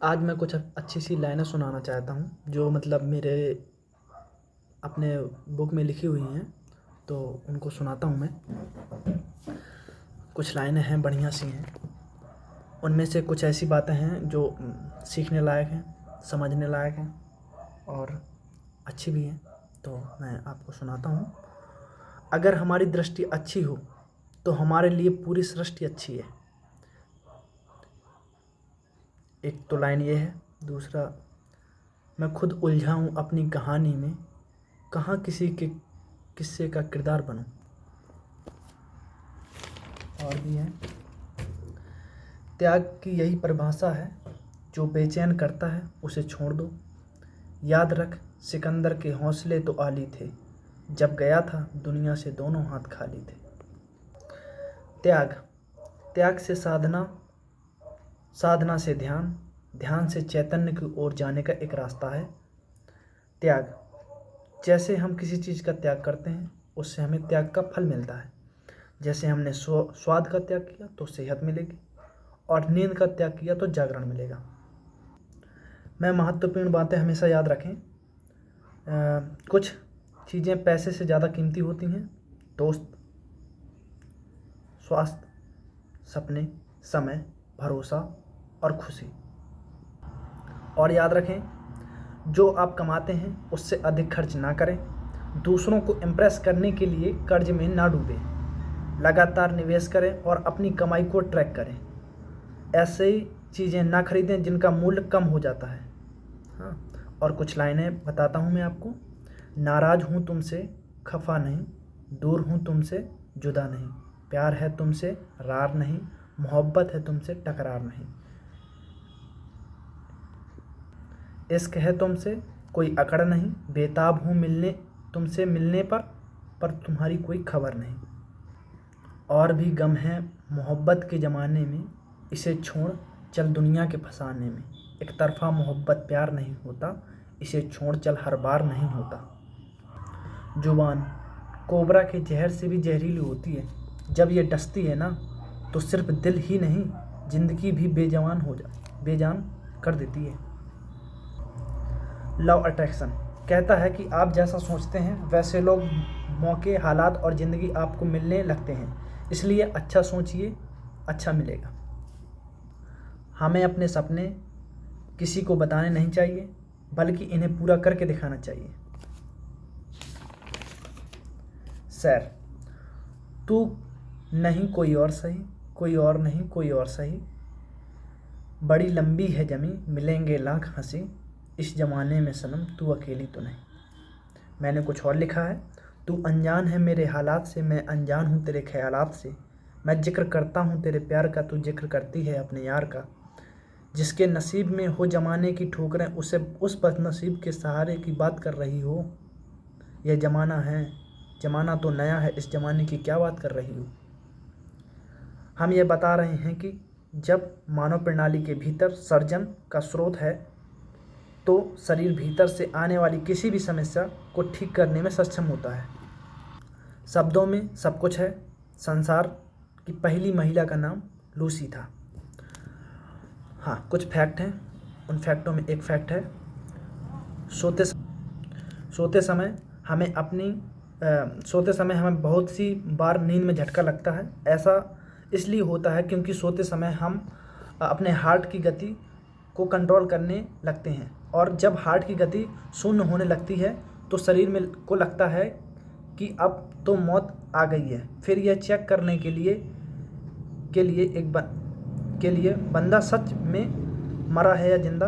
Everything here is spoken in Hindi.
आज मैं कुछ अच्छी सी लाइनें सुनाना चाहता हूँ जो मतलब मेरे अपने बुक में लिखी हुई हैं, तो उनको सुनाता हूँ मैं। कुछ लाइनें हैं, बढ़िया सी हैं। उनमें से कुछ ऐसी बातें हैं जो सीखने लायक हैं, समझने लायक हैं और अच्छी भी हैं, तो मैं आपको सुनाता हूँ। अगर हमारी दृष्टि अच्छी हो तो हमारे लिए पूरी सृष्टि अच्छी है। एक तो लाइन ये है। दूसरा, मैं खुद उलझा हूँ अपनी कहानी में, कहाँ किसी के किस्से का किरदार बनूं। और भी है। त्याग की यही परिभाषा है, जो बेचैन करता है उसे छोड़ दो। याद रख सिकंदर के हौसले तो आली थे, जब गया था दुनिया से दोनों हाथ खाली थे। त्याग, त्याग से साधना, साधना से ध्यान, ध्यान से चैतन्य की ओर जाने का एक रास्ता है। त्याग, जैसे हम किसी चीज़ का त्याग करते हैं उससे हमें त्याग का फल मिलता है। जैसे हमने स्वाद का त्याग किया तो सेहत मिलेगी, और नींद का त्याग किया तो जागरण मिलेगा। मैं महत्वपूर्ण बातें हमेशा याद रखें। कुछ चीज़ें पैसे से ज़्यादा कीमती होती हैं। दोस्त, स्वास्थ्य, सपने, समय, भरोसा और खुशी। और याद रखें, जो आप कमाते हैं उससे अधिक खर्च ना करें। दूसरों को इम्प्रेस करने के लिए कर्ज में ना डूबें। लगातार निवेश करें और अपनी कमाई को ट्रैक करें। ऐसे ही चीज़ें ना खरीदें जिनका मूल्य कम हो जाता है। हाँ, और कुछ लाइनें बताता हूँ मैं आपको। नाराज़ हूँ तुमसे खफा नहीं, दूर हूँ तुमसे जुदा नहीं, प्यार है तुमसे रार नहीं, मोहब्बत है तुमसे टकरार नहीं, इश्क है तुमसे कोई अकड़ नहीं, बेताब हूँ मिलने तुमसे मिलने पर तुम्हारी कोई खबर नहीं। और भी गम है मोहब्बत के ज़माने में, इसे छोड़ चल दुनिया के फसाने में। एक तरफा मोहब्बत प्यार नहीं होता, इसे छोड़ चल हर बार नहीं होता। जुबान कोबरा के जहर से भी जहरीली होती है। जब ये डसती है ना, तो सिर्फ दिल ही नहीं, जिंदगी भी बेजान कर देती है। लव अट्रैक्शन कहता है कि आप जैसा सोचते हैं वैसे लोग, मौके, हालात और ज़िंदगी आपको मिलने लगते हैं। इसलिए अच्छा सोचिए, अच्छा मिलेगा। हमें अपने सपने किसी को बताने नहीं चाहिए, बल्कि इन्हें पूरा करके दिखाना चाहिए। सैर, तू नहीं कोई और सही, कोई और नहीं कोई और सही, बड़ी लंबी है जमी मिलेंगे लाख हंसी, इस ज़माने में सनम तू अकेली तो नहीं। मैंने कुछ और लिखा है। तू अनजान है मेरे हालात से, मैं अनजान हूँ तेरे ख्यालात से, मैं जिक्र करता हूँ तेरे प्यार का, तू जिक्र करती है अपने यार का। जिसके नसीब में हो जमाने की ठोकरें, उसे उस बदनसीब के सहारे की बात कर रही हो। यह ज़माना है, ज़माना तो नया है, इस ज़माने की क्या बात कर रही हो। हम ये बता रहे हैं कि जब मानव प्रणाली के भीतर सर्जन का स्रोत है, तो शरीर भीतर से आने वाली किसी भी समस्या को ठीक करने में सक्षम होता है। शब्दों में सब कुछ है। संसार की पहली महिला का नाम लूसी था। हाँ, कुछ फैक्ट हैं। उन फैक्टों में एक फैक्ट है, सोते समय हमें बहुत सी बार नींद में झटका लगता है। ऐसा इसलिए होता है क्योंकि सोते समय हम अपने हार्ट की गति को कंट्रोल करने लगते हैं, और जब हार्ट की गति शून्य होने लगती है तो शरीर में को लगता है कि अब तो मौत आ गई है। फिर यह चेक करने के लिए बंदा सच में मरा है या जिंदा,